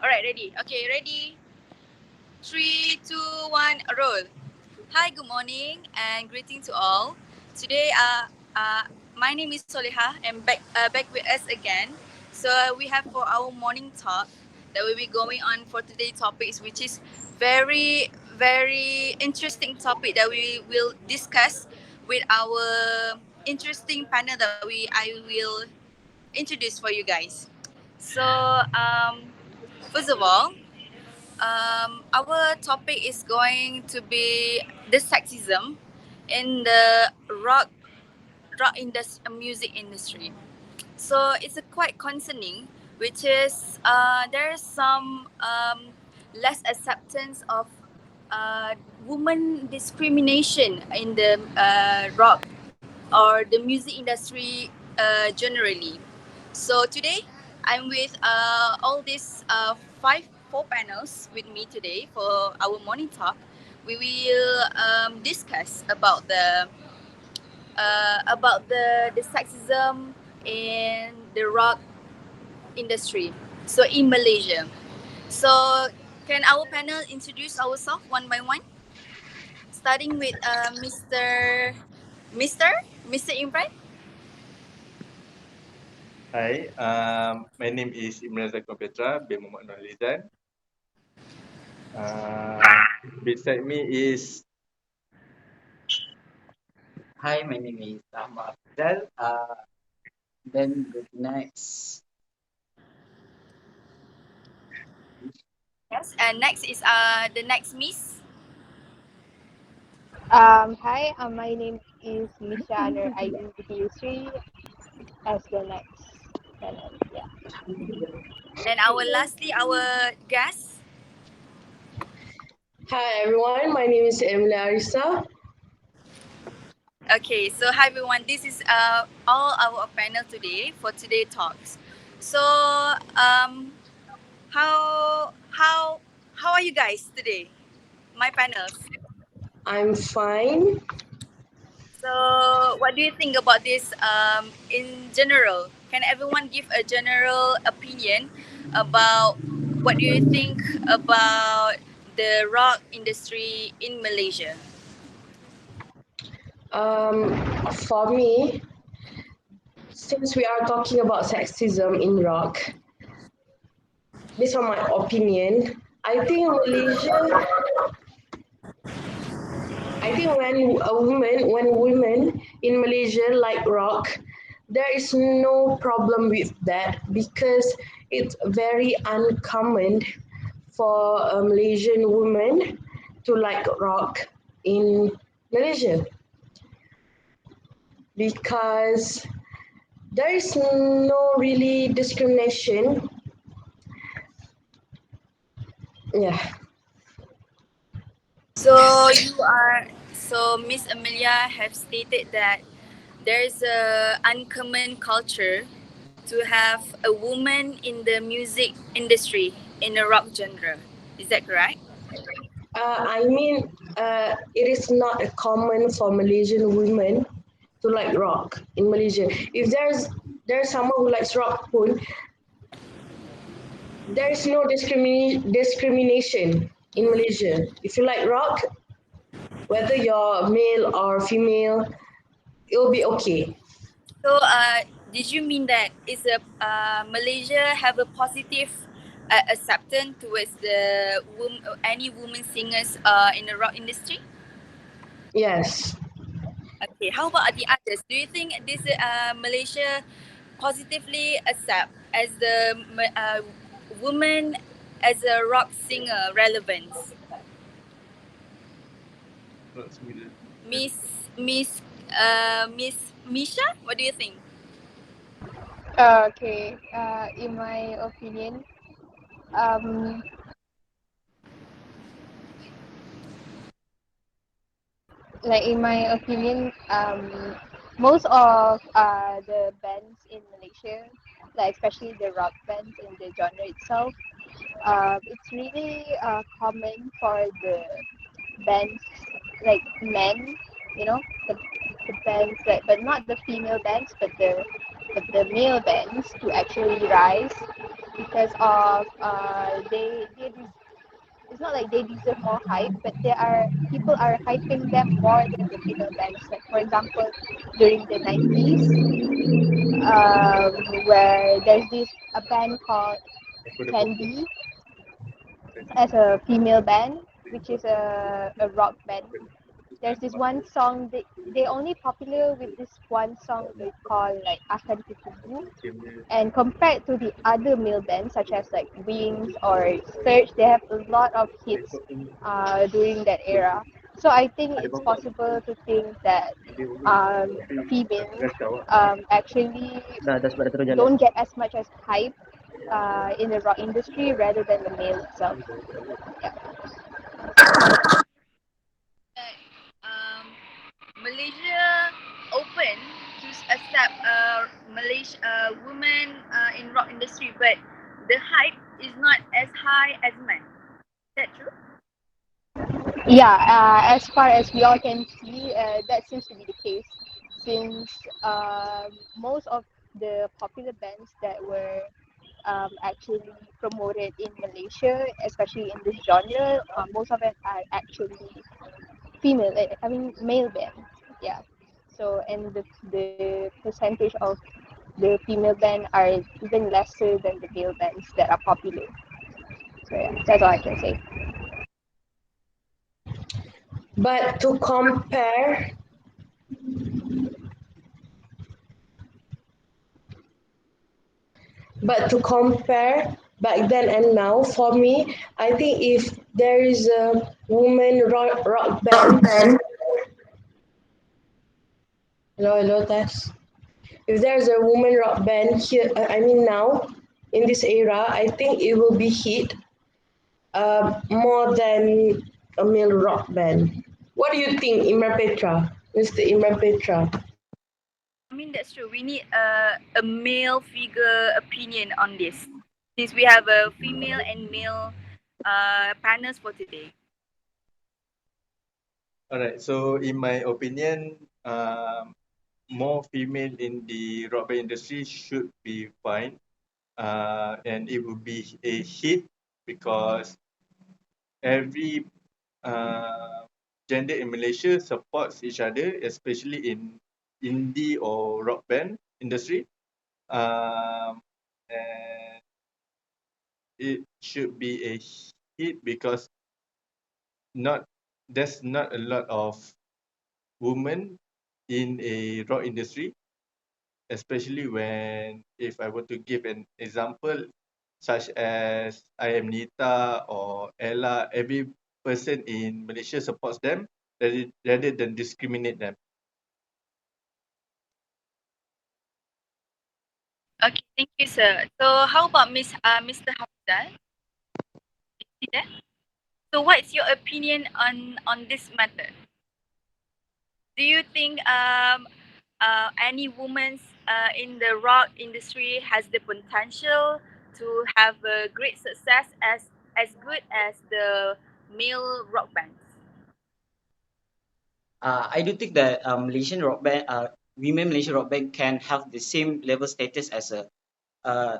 Alright, ready. Okay, ready. 3, 2, 1, roll. Hi, good morning and greeting to all. Today, my name is Soleha and back with us again. So we have for our morning talk that will be going on for today's topics, which is very interesting topic that we will discuss with our interesting panel that I will introduce for you guys. So first of all, our topic is going to be the sexism in the music industry. So it's a quite concerning, which is there is some less acceptance of woman discrimination in the rock or the music industry generally. So today I'm with all these four panels with me today for our morning talk. We will discuss about the sexism in the rock industry. So in Malaysia. So can our panel introduce ourselves one by one? Starting with Mr. Mr. Imran. Hi, my name is Imran Zakwan Petra bin Muhammad Nur Alizan. Beside me is Hi, my name is Hafizal. Then the next. Yes. And next is the next Miss. Hi, my name is Misha Nur Identity Yusri as the next panel. Yeah. Then our guest. Hi everyone, my name is Emily Arisa. Okay, so hi everyone. This is all our panel today for today talks. So how are you guys today? My panels. I'm fine. So what do you think about this in general? Can everyone give a general opinion about what do you think about the rock industry in Malaysia? For me, since we are talking about sexism in rock, based on my opinion, I think Malaysia, I think when women in Malaysia like rock, there is no problem with that because it's very uncommon for a Malaysian woman to like rock in Malaysia because there is no really discrimination. Yeah. So Miss Amelia have stated that there is a uncommon culture to have a woman in the music industry in the rock genre. Is that correct? I mean, it is not a common for Malaysian women to like rock in Malaysia. If there's someone who likes rock, there is no discrimination in Malaysia. If you like rock, whether you're male or female, it'll be okay. So did you mean that is a Malaysia have a positive acceptance towards the any woman singers in the rock industry? Yes. Okay, how about the others? Do you think this Malaysia positively accept as the woman as a rock singer relevance? Miss Miss Miss Misha, what do you think? Okay. In my opinion, um, most of the bands in Malaysia, like especially the rock bands in the genre itself, it's really common for the bands like men, you know, the bands that, but not the female bands, but the male bands to actually rise because of it's not like they deserve more hype, but people are hyping them more than the female bands. Like for example, during the 90s, where there's this a band called Candy as a female band, which is a rock band. There's this one song they only popular with this one song they call like Akan Kutubu. And compared to the other male bands such as like Wings or Surge, they have a lot of hits during that era. So I think it's possible to think that females actually don't get as much as hype in the rock industry rather than the male itself. Yeah. That Malaysia open to accept Malaysia women in rock industry, but the hype is not as high as men. Is that true? Yeah, as far as we all can see, that seems to be the case since most of the popular bands that were actually promoted in Malaysia, especially in this genre, most of it are actually female, I mean male bands. Yeah. So and the percentage of the female band are even lesser than the male bands that are popular. So yeah, that's all I can say. But to compare, back then and now, for me, I think if there is a woman rock band, hello, Tess. If there's a woman rock band here, I mean now, in this era, I think it will be hit more than a male rock band. What do you think, Imran Petra? Mr. Imran Petra? I mean, that's true. We need a male figure opinion on this, since we have a female and male panels for today. Alright, so in my opinion, more female in the rock band industry should be fine, and it would be a hit because every gender in Malaysia supports each other, especially in indie or rock band industry. And it should be a hit because not there's not a lot of women in a rock industry, especially when if I were to give an example such as I am Nita or Ella, every person in Malaysia supports them rather than discriminate them. Okay, thank you, sir. So, how about Mr. Hafizal? Is he there? So, what's your opinion on this matter? Do you think any woman in the rock industry has the potential to have a great success as good as the male rock bands? I do think that Malaysian rock band, women Malaysian rock band can have the same level status as a uh,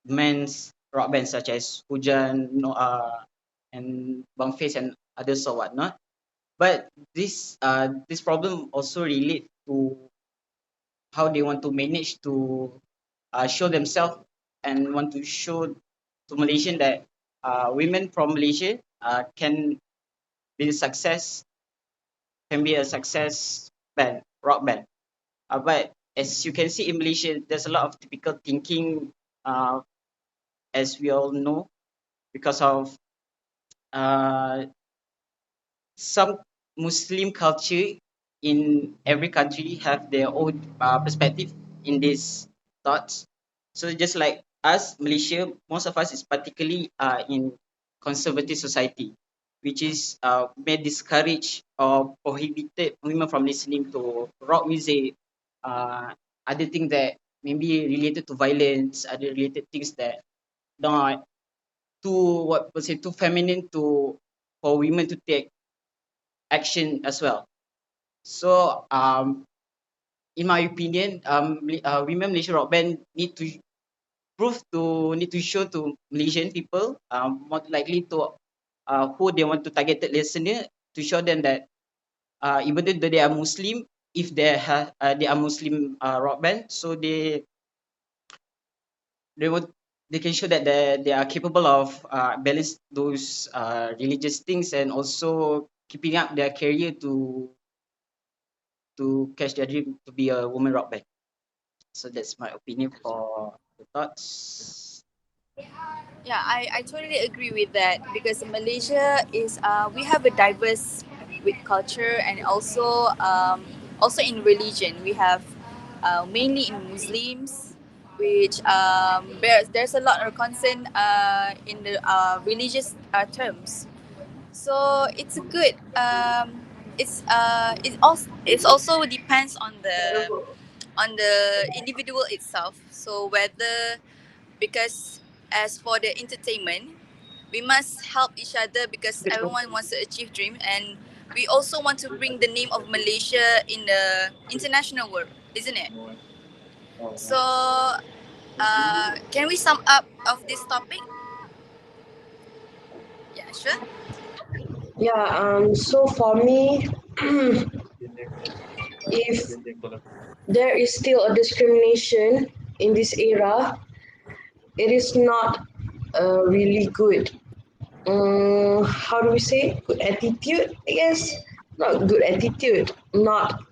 men's rock band such as Hujan, and Bang Face and others or whatnot. But this problem also relate to how they want to manage to show themselves and want to show to Malaysian that women from Malaysia be a success can be a success band, rock band. But as you can see in Malaysia, there's a lot of typical thinking, uh, as we all know, because of uh, some Muslim culture in every country have their own perspective in these thoughts. So just like us, Malaysia, most of us is particularly in conservative society, which is may discourage or prohibited women from listening to rock music, uh, other things that maybe related to violence, other related things that not too what was it too feminine to for women to take action as well. So in my opinion, women Malaysia rock band need to proof to need to show to Malaysian people, more likely to who they want to target the listener, to show them that even though they are Muslim, if they are Muslim rock band, so they would they can show that they are capable of balance those religious things and also keeping up their career to catch their dream to be a woman rock band. So that's my opinion for the thoughts. Yeah, I totally agree with that because Malaysia is we have a diverse with culture and also in religion we have mainly in Muslims, which there's a lot of concern in the religious terms. So it's a good it's also depends on the individual itself. So whether because as for the entertainment we must help each other because everyone wants to achieve dream and we also want to bring the name of Malaysia in the international world, isn't it? So can we sum up of this topic? Yeah, sure. Yeah, so for me, if there is still a discrimination in this era, it is not really good. How do we say? Good attitude, I guess. Not good attitude. Not,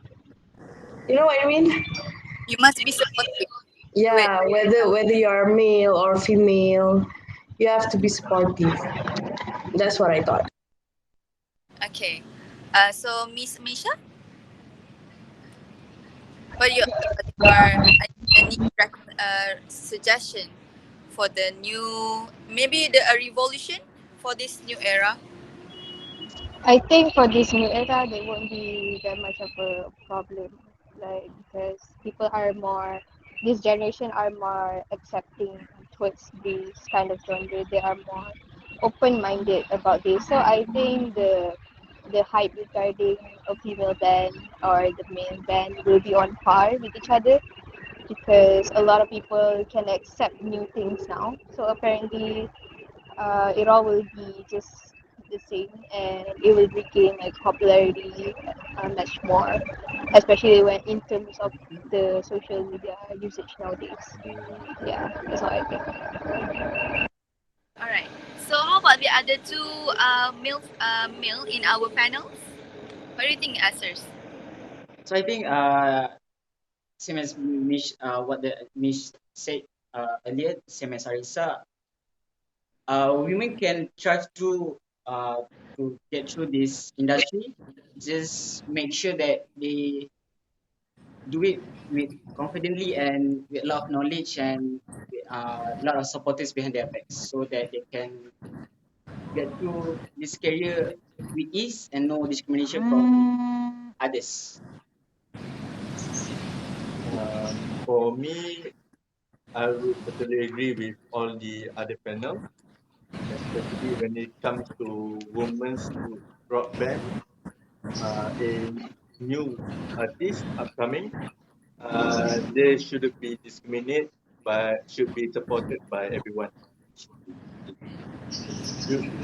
you know what I mean? You must be supportive to it. Yeah, whether you are male or female, you have to be supportive. That's what I thought. Okay, so Miss Misha, what your any suggestion for the new maybe the a revolution for this new era? I think for this new era, there won't be that much of a problem, like because people are more, this generation are more accepting towards this kind of genre. They are more open-minded about this. So I think the hype regarding a female band or the male band will be on par with each other because a lot of people can accept new things now. So apparently it all will be just the same and it will regain like popularity much more, especially when in terms of the social media usage nowadays. Yeah, that's what I think. All right. So how about the other two male in our panels? What do you think, answers? So I think same as Mish, what the Mish said earlier, same as Arisa, women can try to get through this industry. Just make sure that they do it with confidently and with a lot of knowledge and a lot of supporters behind their backs, so that they can get through this career with ease and no discrimination from others. For me, I would totally agree with all the other panel, especially when it comes to women's rock band, a new artist upcoming. They shouldn't be discriminated, but should be supported by everyone.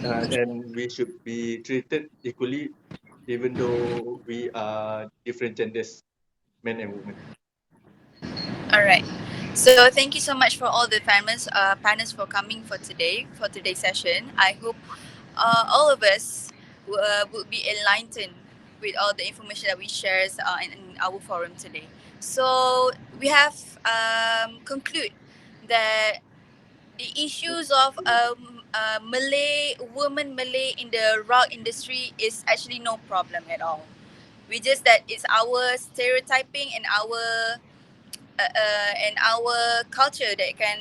And we should be treated equally, even though we are different genders, men and women. All right. So thank you so much for all the panelists for coming for today's session. I hope all of us would be enlightened with all the information that we share in our forum today. So we have conclude that the issues of Malay in the rock industry is actually no problem at all. We just that it's our stereotyping and our culture that can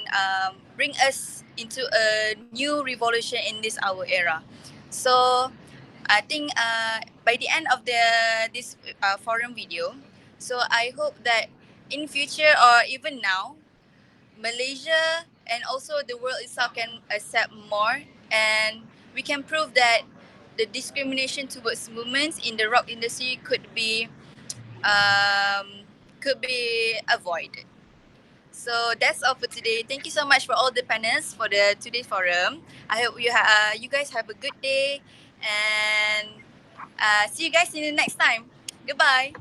bring us into a new revolution in this our era. So I think by the end of this forum video, so I hope that in future or even now, Malaysia and also the world itself can accept more, and we can prove that the discrimination towards women in the rock industry um, could be avoided. So that's all for today. Thank you so much for all the panelists for the today's forum. I hope you guys have a good day, and see you guys in the next time. Goodbye.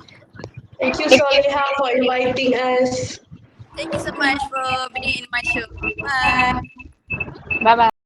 Thank you, Thank you. Soleha, for inviting us. Thank you so much for being in my show. Bye. Bye bye.